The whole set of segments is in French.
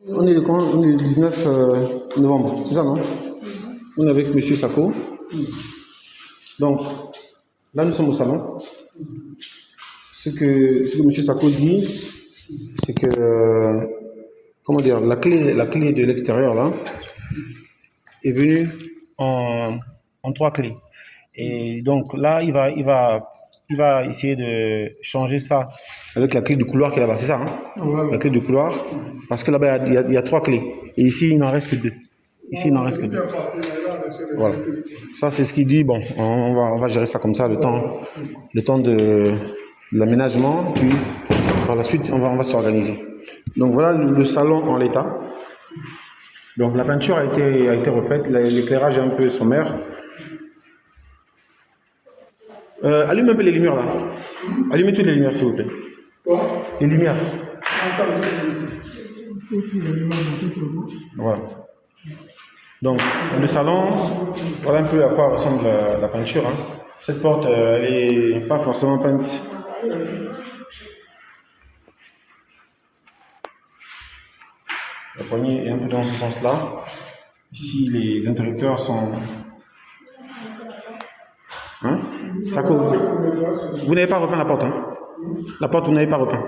On est on est le 19 novembre, c'est ça, non? On est avec Monsieur Sako. Donc, là, nous sommes au salon. Ce que Monsieur Sako dit, c'est que, comment dire, la clé de l'extérieur, là, est venue en trois clés. Et donc, là, il va essayer de changer ça avec la clé du couloir qui est là-bas, c'est ça, hein? Ouais. La clé du couloir, parce que là-bas, il y a trois clés. Et ici, il n'en reste que deux. Ici, il n'en reste que deux. Voilà. Ça, c'est ce qu'il dit. Bon, on va gérer ça comme ça, le temps de l'aménagement, puis par la suite, on va s'organiser. Donc, voilà le salon en l'état. Donc, la peinture a été refaite, l'éclairage est un peu sommaire. Allume un peu les lumières, là. Allumez toutes les lumières, s'il vous plaît. Les lumières. Voilà. Donc, le salon, voilà un peu à quoi ressemble la peinture, hein. Cette porte, elle n'est pas forcément peinte. La poignée est un peu dans ce sens-là. Ici, les interrupteurs sont... Hein? Sako, vous n'avez pas repeint la porte, hein? La porte, vous n'avez pas repeint.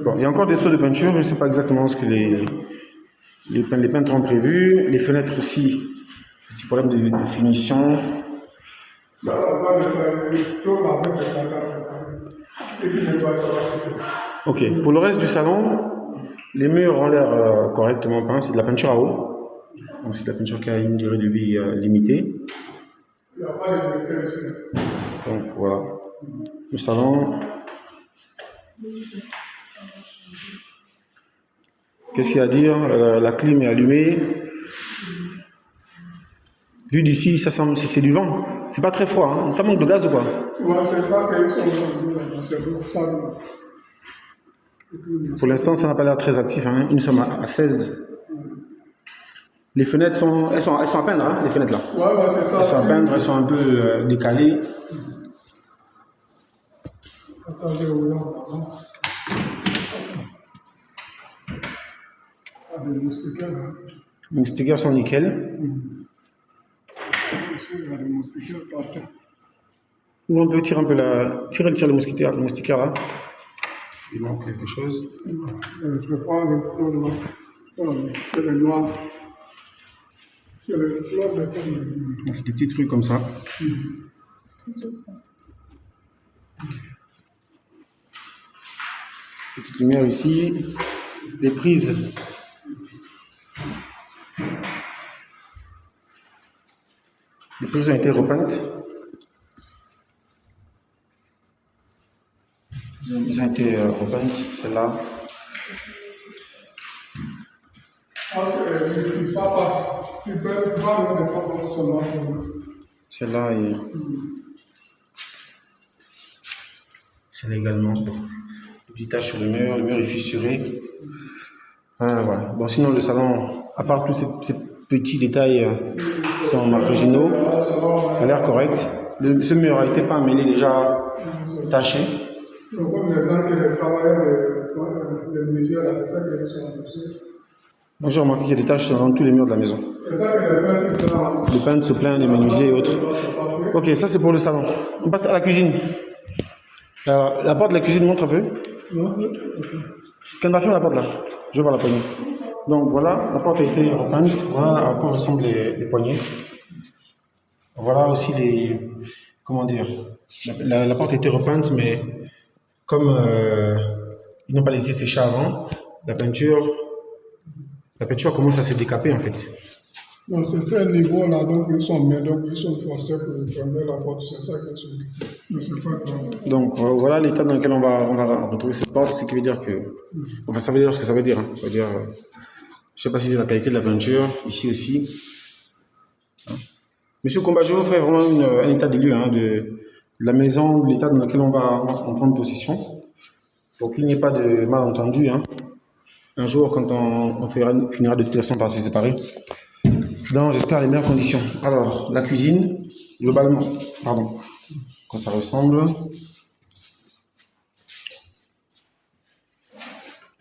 Bon, il y a encore des sauts de peinture, je ne sais pas exactement ce que les peintres ont prévu. Les fenêtres aussi, petit problème de finition. Ok, pour le reste du salon, les murs ont l'air correctement peints, c'est de la peinture à eau. Donc c'est de la peinture qui a une durée de vie limitée. Donc voilà, le salon. Qu'est-ce qu'il y a à dire? La clim est allumée. Vu d'ici, ça semble, c'est du vent. C'est pas très froid, hein? Ça manque de gaz ou quoi? Ouais, c'est ça qu'ils sont. Pour l'instant, ça n'a pas l'air très actif, hein? Nous sommes à 16. Les fenêtres elles sont à peindre, hein, les fenêtres là. Ouais, c'est ça. Elles sont à peindre, elles sont un peu décalées. Attendez, les moustiquaires. Les moustiquaires sont nickel. On peut tirer un peu tirer le moustiquaire là. Il manque quelque chose. Je prends le c'est le noir. C'est des petits trucs comme ça. Petite lumière ici. Des prises. Les prises ont été repeintes. Ils ont été repeintes, celle-là. Celle-là et celle-là également. Des petites taches sur le mur est fissuré. Voilà. Bon, sinon le salon, à part tous ces petits détails sont marginaux, a l'air correct. Ce mur a été peint, mais il est déjà taché. Donc j'ai remarqué qu'il y a des taches dans tous les murs de la maison. Les peintres se plaignent, les menuisiers et autres. Ok, ça c'est pour le salon. On passe à la cuisine. Alors, la porte de la cuisine montre un peu. Quand on va faire la porte là, je vois la poignée. Donc voilà, la porte a été repeinte. Voilà à quoi ressemblent les poignées. Voilà aussi comment dire, la porte a été repeinte, mais comme ils n'ont pas laissé sécher avant, la peinture commence à se décaper en fait. Non, c'est fait niveau là, donc ils sont forcés pour fermer la porte, c'est ça que c'est pas grave. Donc voilà l'état dans lequel on va retrouver cette porte, ce qui veut dire que, enfin ça veut dire ce que ça veut dire, hein. Ça veut dire, je sais pas si c'est la qualité de la peinture, ici aussi. Hein. Monsieur Kombajo fait vraiment un état des lieux, hein, de la maison, l'état dans lequel on va prendre possession, pour qu'il n'y ait pas de malentendu, hein. Un jour, quand on finira de toute façon par se séparer, dans, j'espère, les meilleures conditions. Alors, la cuisine, globalement, quoi ça ressemble.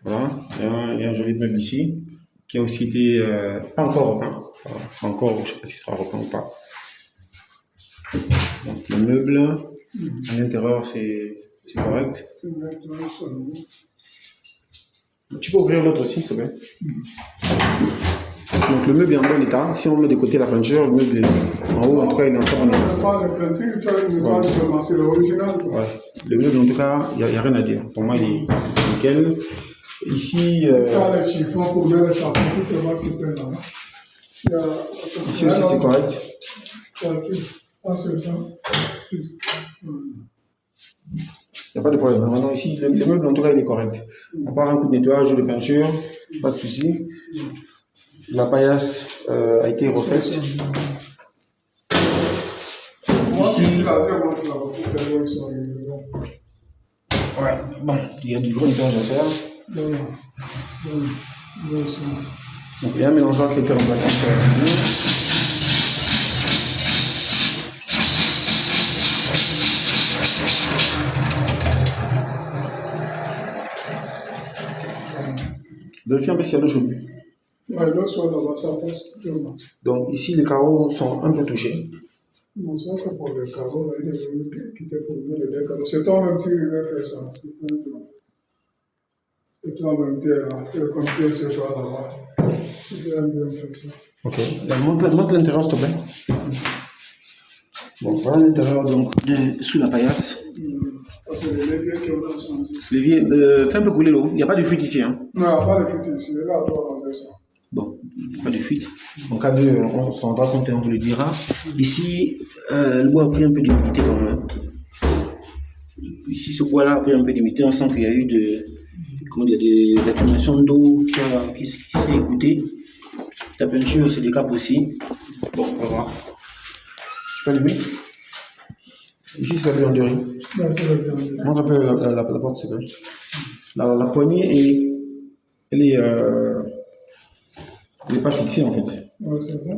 Voilà, il y a un joli meuble ici, qui a aussi été pas encore repeint. Pas encore, je ne sais pas s'il sera repeint ou pas. Donc le meuble, à l'intérieur, c'est correct. Tu peux ouvrir l'autre aussi, s'il te plaît. Donc le meuble est en bon état. Si on met de côté la peinture, le meuble est en haut, en tout cas, il est en très bon état. C'est l'original. Ouais. Le meuble, en tout cas, il n'y a rien à dire. Pour moi, il est nickel. Ici, ici aussi, c'est correct. Il n'y a pas de problème. Maintenant, ici, le meuble, en tout cas, il est correct. À part un coup de nettoyage ou de peinture, pas de souci. La paillasse a été refaite. Ici, ouais, bon, il y a du gros nettoyage à faire. Donc, il y a un mélangeur qui a été remplacé sur la cuisine. Vérifiez un peu s'il y a l'eau chaude. Donc ici, les carreaux sont un peu touchés. Non, ça c'est pour les carreaux, là, il est venu quitter pour les carreaux. C'est toi-même qui devais faire ça. C'est toi-même qui es comme tu es chez toi là-bas. Tu devais bien faire ça. Ok, montre l'intérieur s'il te plaît. Bon, voilà l'intérieur donc sous la paillasse. Parce que les leviers qui ont changé. L'évier, fais un peu couler l'eau. Il n'y a pas de fuite ici. Hein? Non, il n'y a pas de fuite ici. Là, on doit ranger ça. Bon, pas de fuite. En cas de, on se rendra compte et on vous le dira. Ici, le bois a pris un peu d'humidité quand même. Ici, ce bois-là a pris un peu d'humidité. On sent qu'il y a eu de l'accumulation d'eau qui s'est écoutée. La peinture, c'est des capes aussi. Bon, on va voir. Tu peux allumer? Ici, c'est la buanderie. Montre un peu la porte, c'est vrai. La poignée, elle n'est pas fixée en fait. Oui, c'est bon.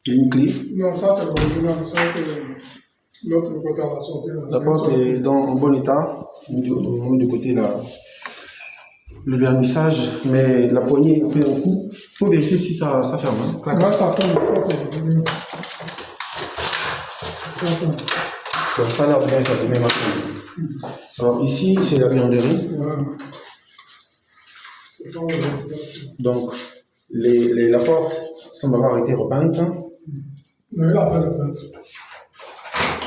Il y a une clé. Non, ça c'est l'original. Ça c'est l'autre côté à la sortie. La porte est en bon état. On met de côté le vernissage, mais la poignée a pris un coup. Il faut vérifier si ça ferme. Hein. Là, ça ferme. Donc, ça a l'air de bien fermer. Alors ici, c'est la buanderie. Donc, la porte semble avoir été repeinte. Mais il n'a pas de peinte.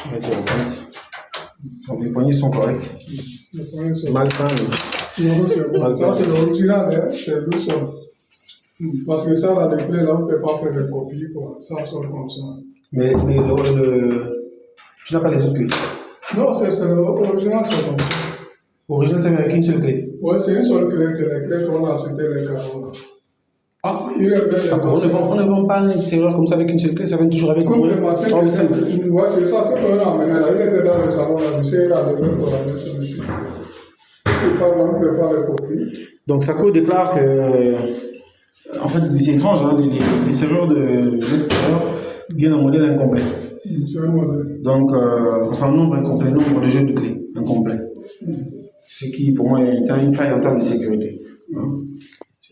Elle a été repeinte. Donc, les poignées sont correctes. Les poignées sont mal peintes. Non, c'est bon. Ça, c'est l'original, hein? C'est le son. Parce que ça, là, les clés, là, on ne peut pas faire des copies, quoi. Ça sonne comme ça. Mais tu n'as pas les autres clés? Non, c'est l'original, c'est comme ça. L'original, c'est avec une seule clé? Oui, c'est une seule clé, que les clés qu'on a cité les carreaux, là. Ah, d'accord. On ne vend pas un serrure comme ça avec une seule clé, ça vient toujours avec comme une le massin. Oui, c'est ça, c'est qu'on a amené là. Il était dans le salon, là, tu sais, il a levé pour aller sur le site. Il parle, on ne peut pas les copier. Donc, Sako déclare que, en fait, c'est étrange, hein, les serrures de l'extérieur viennent en modèle incomplet. C'est un modèle. Donc, enfin, nombre incomplet, nombre de jeux de clés incomplet. Ce qui, pour moi, est une faille en termes de sécurité. Hein.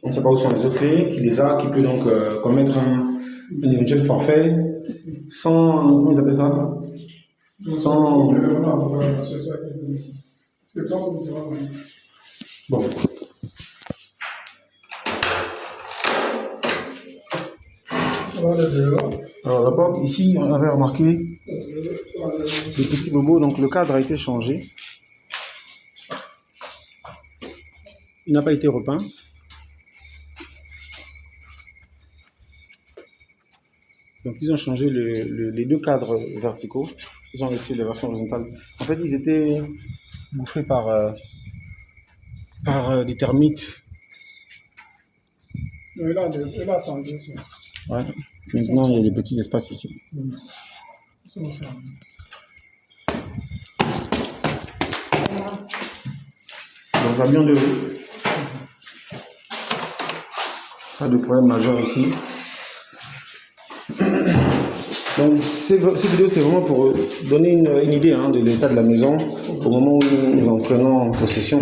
On ne sait pas où sont les autres clés, qui peut donc commettre un éventuel forfait sans, comment ils appellent ça? Sans... C'est ça qui c'est pas comme ça. Bon. Alors la porte, ici, on avait remarqué les petits bobos, donc le cadre a été changé. Il n'a pas été repeint. Donc ils ont changé les deux cadres verticaux. Ils ont laissé la version horizontale. En fait, ils étaient bouffés par des termites. Il a changé ça. Ouais. Maintenant, il y a des petits espaces ici. Donc la buanderie. Pas de problème majeur ici. Donc cette vidéo c'est vraiment pour donner une idée hein, de l'état de la maison au moment où nous en prenons possession.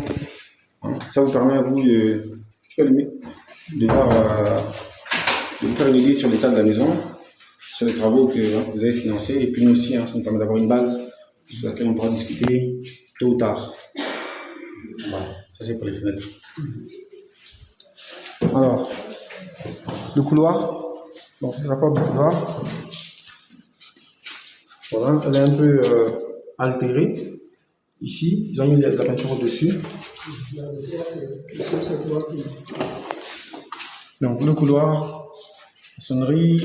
Hein. Ça vous permet à vous de vous faire une idée sur l'état de la maison, sur les travaux que vous avez financés, et puis nous aussi, hein, ça nous permet d'avoir une base sur laquelle on pourra discuter tôt ou tard. Voilà, ça c'est pour les fenêtres. Alors, le couloir, donc c'est la porte du couloir. Voilà, elle est un peu altérée. Ici, ils ont mis de la peinture au-dessus. Donc le couloir, la sonnerie,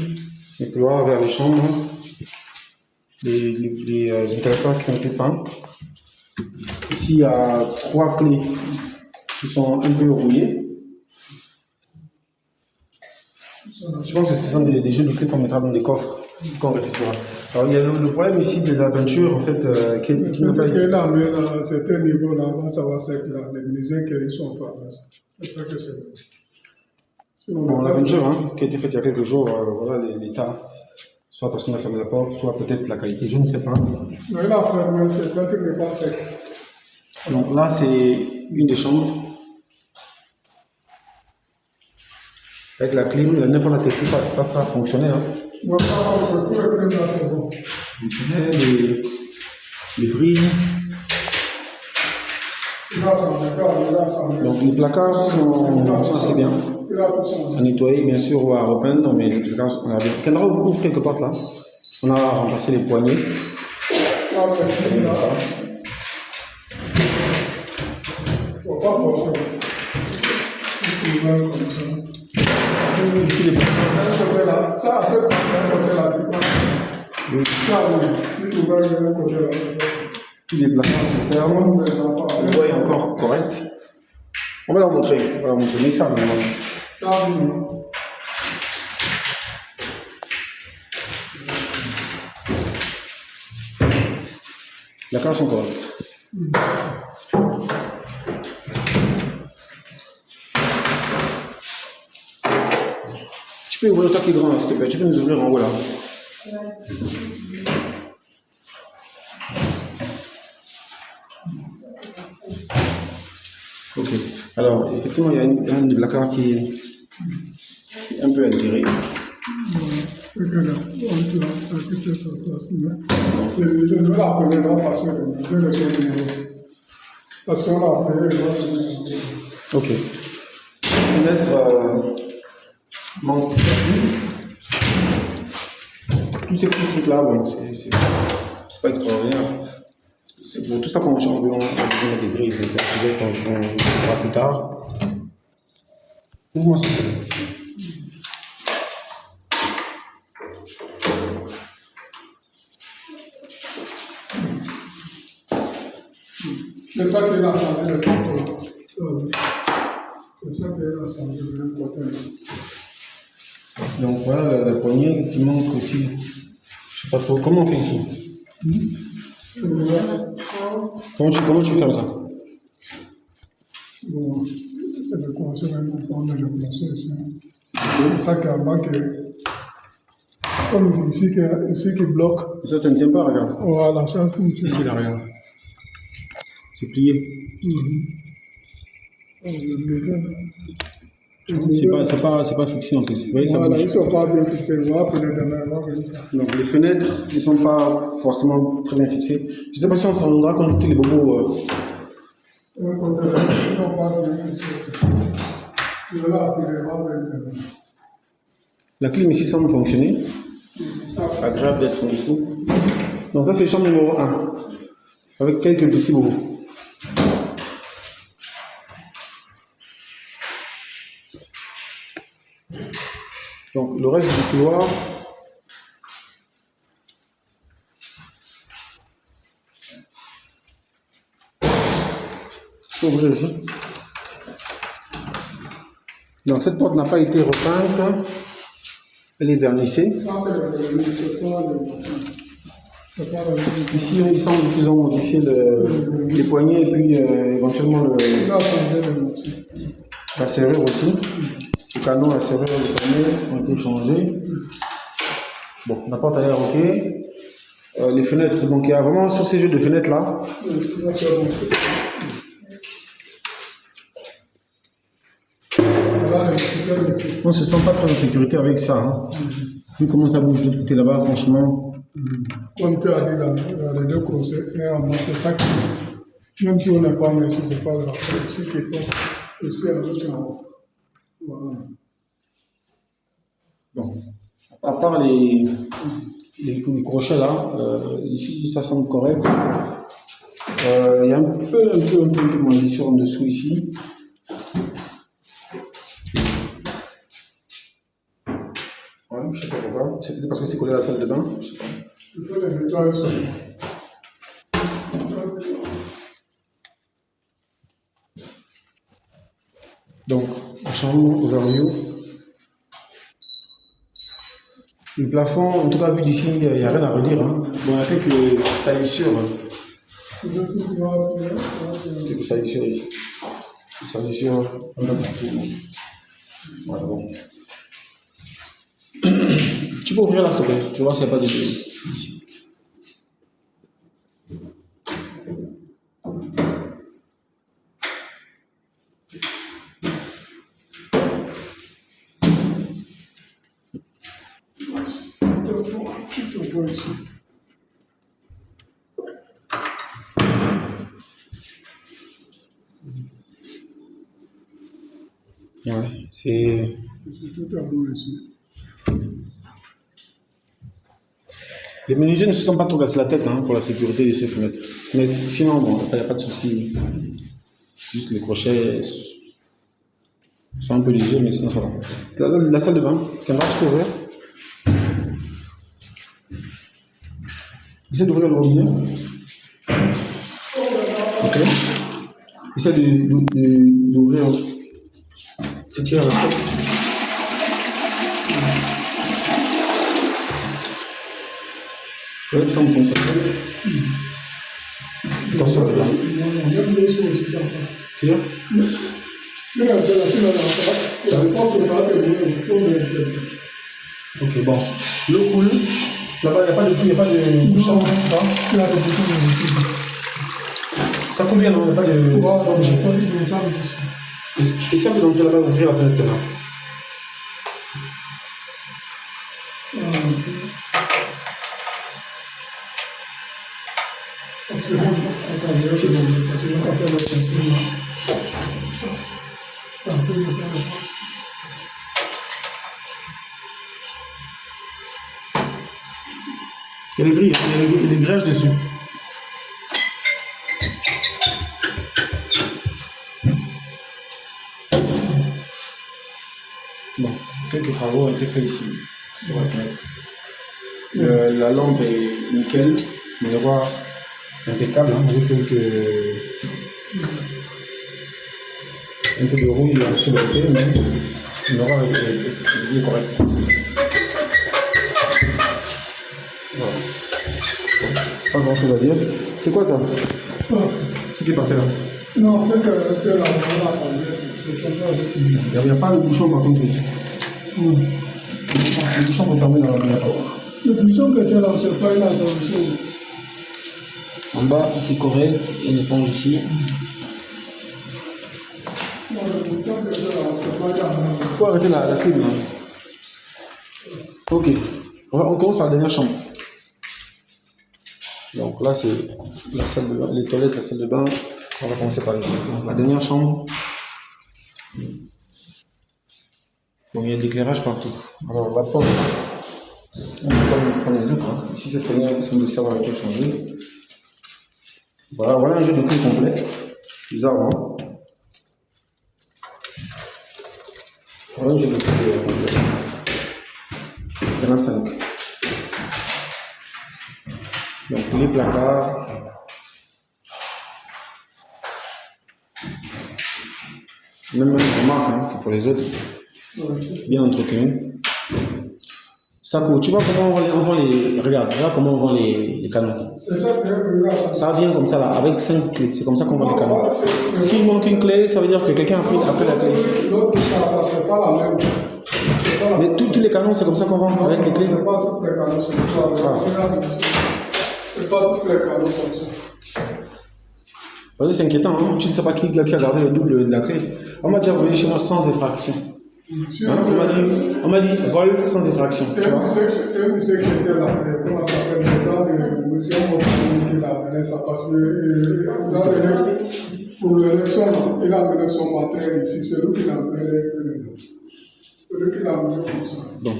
les couloirs vers les chambres, les interrupteurs qui ont été peints. Ici, il y a 3 clés qui sont un peu rouillées. Je pense que ce sont des jeux de clés qu'on mettra dans des coffres, qu'on restituera. Alors, il y a le problème ici de la peinture, en fait, qui n'a pas été... Là, mais à certains niveaux, là, ça va s'éclairer. Les menuisiers qui sont en face. C'est ça que c'est. Bon, la peinture hein, qui a été faite il y a quelques jours, voilà l'état. Soit parce qu'on a fermé la porte, soit peut-être la qualité, je ne sais pas. Mais là, fermé, c'est pas n'est pas sec. Donc là, c'est une des chambres. Avec la clim, la 9 on a testé, ça a fonctionné. Hein. Moi, tout le crème là, c'est bon. Les prises. Donc les placards sont assez bien. À nettoyer, bien sûr, ou à repeindre, mais les placards, on a bien. Kendra ouvre quelques portes là. On a remplacé les poignées. Tous les placards se ferment. Le bois est encore correct. On va leur montrer. Mais ça, maintenant. Les placards sont corrects. Tu peux ouvrir le tapis grand, s'il te plaît. Tu peux nous ouvrir en haut là. Ok. Alors, effectivement, il y a un des placards qui est un peu altéré. Ok. Fenêtre manque tous ces petits trucs là, bon, c'est pas extraordinaire. C'est pour tout ça qu'on a besoin de des grilles, c'est un sujet qu'on verra plus tard. Ouvre-moi ça. C'est ça qui est l'assemblée de côté. C'est ça qui est l'assemblée de côté. Donc voilà la poignée qui manque aussi. Je sais pas trop. Comment on fait ici? Comment tu fermes ça? Bon, c'est le conseil même pour prendre le process. C'est ça qui est en bas comme ici qui bloque. Et ça ne tient pas, regarde. Voilà, ça fonctionne. Ici, là, regarde. C'est plié. C'est pas fixé en fait. Vous voyez, ça voilà, bouge. ils ne sont pas bien fixés. On va appeler demain. Donc les fenêtres ne sont pas forcément très bien fixées. Je ne sais pas si on se rendra compte que les bobos. Ils ne sont pas bien fixés. Je vais appeler demain. La clim ici semble fonctionner. Agréable d'être en dessous. Donc ça c'est chambre numéro 1. Avec quelques petits bobos. Donc le reste du couloir. Ouvrir ici. Donc cette porte n'a pas été repeinte. Elle est vernissée. Ici, il semble qu'ils ont modifié les poignées et puis éventuellement la serrure aussi. Le canon, la serrure, les poignées ont été changés. Bon, la porte a l'air ok. Les fenêtres, donc il y a vraiment sur ces jeux de fenêtres là. On ne se sent pas très en sécurité avec ça. Hein. Vu comment ça bouge de tout côté là-bas, franchement. Comme tu as dit là, il y a les deux crochets, et en bas, c'est ça qui. Même si on n'est pas mais si c'est pas grave. Ici, qui est ici, avec en haut. Voilà. Bon, à part les crochets là, ici ça semble correct. Il y a un peu de moisissure en dessous ici. Ouais, je sais pas pourquoi. C'est peut-être parce que c'est collé à la salle de bain. Je sais pas. Il faut les nettoyer seulement. Donc, chambre overview. Le plafond, en tout cas vu d'ici, il n'y a rien à redire. Hein. Bon, il y a quelques salissures. Quelques salissures ici. Des salissures un peu partout. Voilà, bon. Tu peux ouvrir la stockage, tu vois s'il n'y a pas de ici. Ouais, c'est tout à bon ici. Les menuisiers ne se sont pas trop cassés la tête hein, pour la sécurité de ces fenêtres. Mais sinon, bon, il n'y a pas de souci. Juste les crochets sont un peu légers, mais sinon ça va. C'est la salle de bain. Kendra, tu peux ouvrir? Essaie d'ouvrir le robinet. Ok. Essaie d'ouvrir. Tu tires la presse. Ouais, ça me fonctionne. Attention là. Tire. Ok, bon. L'eau coule. Là-bas, il n'y a pas de chambre. Ça coule bien, non? Il n'y a pas de. Essaie d'entrer là-bas, ouvrir la fenêtre là. Il y a les grilles, il y a les grillages dessus. Bon, quelques travaux ont été faits ici. La lampe est nickel, miroir impeccable, hein, avec un peu de rouille sur le côté, mais le miroir est correct. Voilà. Pas grand chose à dire. C'est quoi ça? C'est qui partait là? Non, c'est que la assemblée, c'est comme ça. Il n'y a pas de bouchon par contre ici. Les bouchons vont fermer dans la porte. Le bouchon que tu as là, c'est pas une attention. En bas, c'est correct. Il y a une éponge ici. Il faut arrêter la clim là. Ok. On commence par la dernière chambre. Donc là, c'est la salle de bain, les toilettes, la salle de bain. On va commencer par ici. Donc, la dernière chambre. Bon, il y a de l'éclairage partout. Alors, la porte, on peut prendre les autres. Hein. Ici, cette première semble de avoir été changée. Voilà un jeu de clés complet. Bizarre, hein? Voilà un jeu de clés complet. Il y en a 5. Donc, les placards. Même une remarque hein, que pour les autres, bien entretenu. Sako, tu vois comment on vend les. Regarde comment on vend les canaux. Ça vient comme ça là, avec 5 clés. C'est comme ça qu'on vend les canaux. S'il manque une clé, ça veut dire que quelqu'un a pris la clé. L'autre, c'est pas la même. Mais tous les canons, c'est comme ça qu'on vend avec les clés? C'est pas tous les canons, c'est pas. C'est pas tous les canons comme ça. Parce que c'est inquiétant, hein? Tu ne sais pas qui a gardé le double de la clé. On m'a déjà volé chez moi sans effraction. Hein? On m'a dit vol sans effraction. C'est un monsieur qui était là, comment ça s'appelle, le monsieur qui l'a amené ça parce que pour l'élection, il a amené son matériel ici, c'est lui qui l'a amené. C'est lui qui l'a amené comme ça. Donc,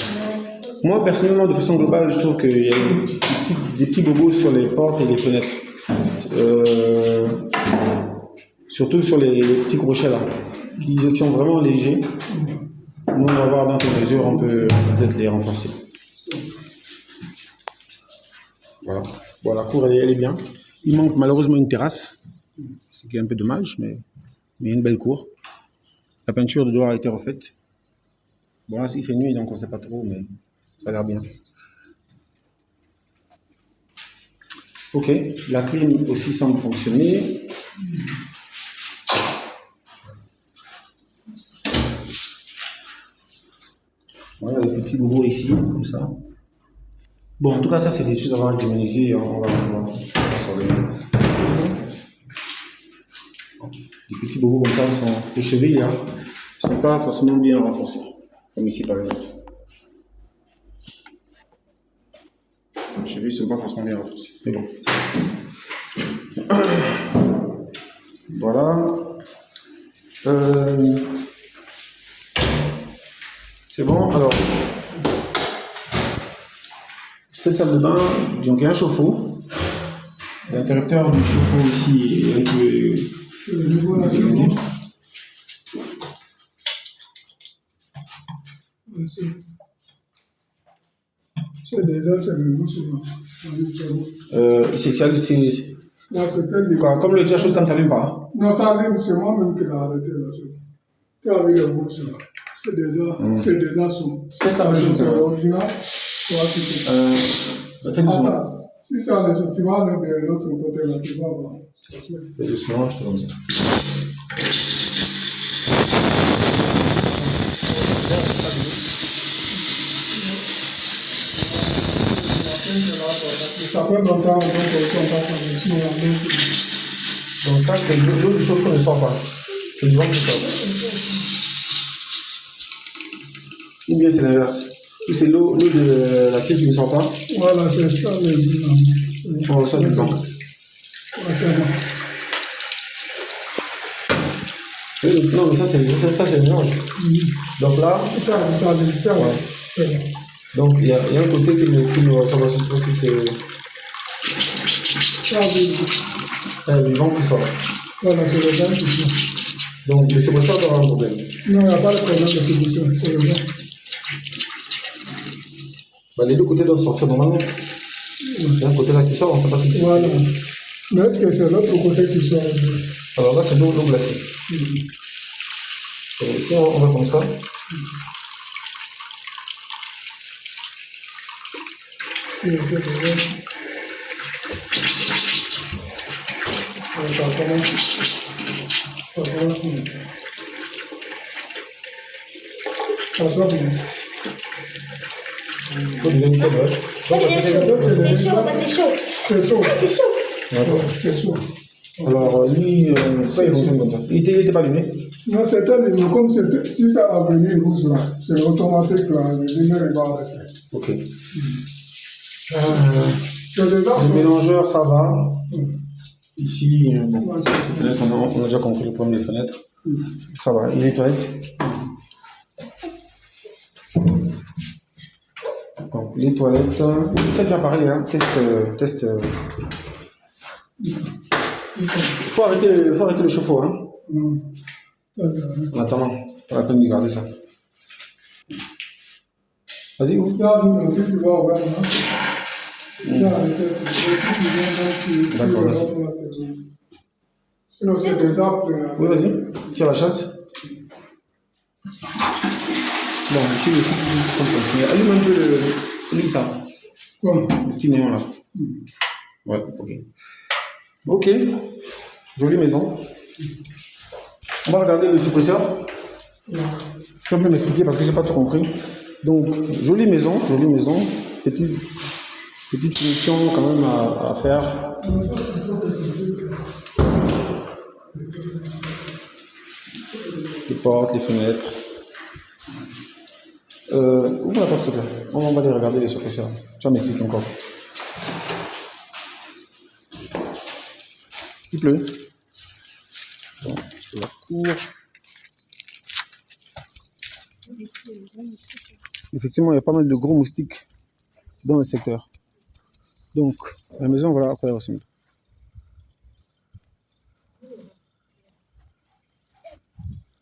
moi, personnellement, de façon globale, je trouve qu'il y a des petits bobos sur les portes et les fenêtres. Surtout sur les petits crochets là, qui sont vraiment légers. Nous, on va voir dans quelle mesure on peut peut-être les renforcer. Voilà. Bon, la cour, elle est bien. Il manque malheureusement une terrasse, ce qui est un peu dommage, mais il y a une belle cour. La peinture de dehors a été refaite. Bon, là, il fait nuit, donc on ne sait pas trop, mais ça a l'air bien. Ok, la clim aussi semble fonctionner. Voilà, les petits bobos ici, comme ça. Bon, en tout cas, ça, c'est des choses à avoir avec les menuisiers. On va s'organiser. Les petits bobos comme ça sont. Les chevilles, là, ne sont pas forcément bien renforcés. Comme ici, par exemple. Les chevilles ne sont pas forcément bien renforcés. Mais bon. Voilà. C'est bon, alors. Cette salle de bain, donc il y a un chauffe-eau. L'interrupteur du chauffe-eau ici est un peu. Le niveau là, c'est bon. C'est déjà, c'est le niveau souvent. C'est. Non, c'était Quoi, comme le déjà chaud, ça ne s'allume pas. Hein? Non, ça allume, c'est moi-même qui l'ai arrêté là. Tu as vu le bourse là. C'est déjà sous. Qu'est-ce que ça veut dire? C'est original. Fais-le-moi. Si ça les tu vas aller de l'autre côté là, tu vas voir. Fais-le-moi, je te le dis. Ça fait longtemps qu'on passe en donc ça, c'est l'eau du chauffe-eau ne sort pas. C'est du vent qui sort. Ou bien c'est l'inverse. Ou c'est l'eau de la clé qui ne sort pas. Voilà, c'est ça le bilan. On reçoit du vent. Ouais, c'est bon. Non, mais ça, c'est le mélange. Donc là, ouais. Donc il y a un côté qui me ressemble à ce si c'est. Le vent qui sort. Voilà, c'est le vent qui sort. Donc c'est pour ça qu'on aura un problème. Non, il n'y a pas de problème de solution, c'est le vent. Bah, les deux côtés doivent sortir normalement. Il y a un côté là qui sort, on ne sait pas si c'est. Voilà. Mais est-ce que c'est l'autre côté qui sort? Alors là, c'est l'eau glacée. Donc, si on va comme ça. C'est chaud. Alors lui, ça il fonctionne comme ça. Il n'était pas allumé? Non, c'était allumé. Comme si ça a venu rouge là, c'est automatique là, le lumière il va arrêter. Ok. Le mélangeur, ça va. Ici, bon, ces fenêtres, on a déjà compris le problème des fenêtres. Ça va. Et les toilettes? Donc, les toilettes. Ça qui pareil, hein. Test. Faut arrêter le chauffe-eau, hein. En attendant, pas la peine de garder ça. Vas-y, ouvre. D'accord, merci. Sinon, c'est des arbres. Oui, vas-y, tire la chasse. Bon, ici aussi, allume un peu allume ça. Quoi? Le petit néon là. Ouais, ok. Ok, jolie maison. On va regarder le suppresseur. Tu peux m'expliquer parce que je n'ai pas tout compris. Donc, jolie maison. Petite finition quand même à faire. Les portes, les fenêtres. Ouvre la porte, s'il te plaît. On va aller regarder les surfaces. Tu vas m'expliquer encore. Il pleut. Donc, la cour. Effectivement, il y a pas mal de gros moustiques dans le secteur. Donc, la maison, voilà à quoi elle ressemble.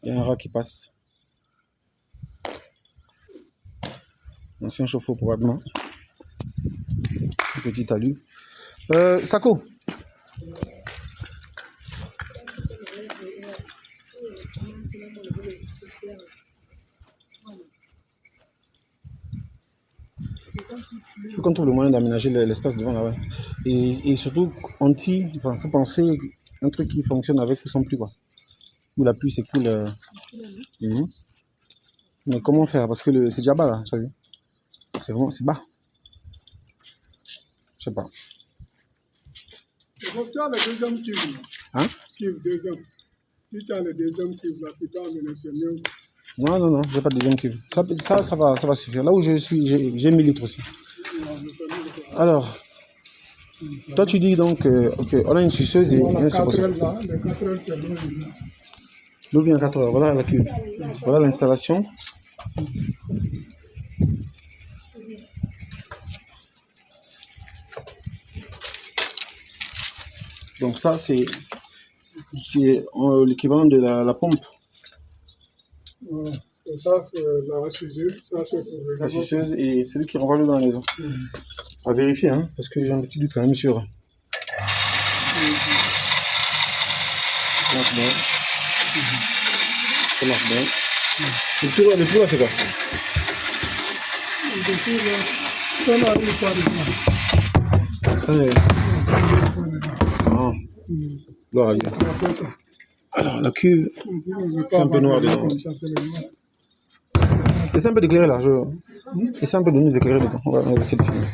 Il y a un rat qui passe. Un ancien chauffe-eau probablement. Un petit talus. Sako. Il faut qu'on trouve le moyen d'aménager l'espace devant là-bas. Et surtout, il faut penser un truc qui fonctionne avec ou sans pluie, quoi. Où la pluie s'écoule. Mais comment faire? Parce que c'est déjà bas là, tu as vu? C'est bas. Je sais pas. Donc, tu as le deuxième cuve. Hein? Cuve, deuxième. Si tu as le deuxième cuve, là, tu dois amener ce mieux. Non, j'ai pas de deuxième cuve. Ça va suffire. Là où je suis, j'ai 1000 litres aussi. Alors, toi tu dis donc, ok, on a une suceuse et un suceuse. L'eau vient à 4 heures. Voilà la cuve. Voilà l'installation. Donc ça, c'est l'équivalent de la pompe. Ça, c'est la suceuse. La suceuse et celui qui renvoie l'eau dans la maison. À vérifier, hein, parce que j'ai un petit doute quand même sur. Ça marche bien. Ça marche bien. Le tour là, c'est quoi? Ça n'arrive pas dedans. Ça n'est... Ah. Gloire à Dieu. Alors, la cuve fait un peu noir dedans. Essaie un peu d'éclairer là. Essaie un peu de nous éclairer dedans. On va essayer de filmer.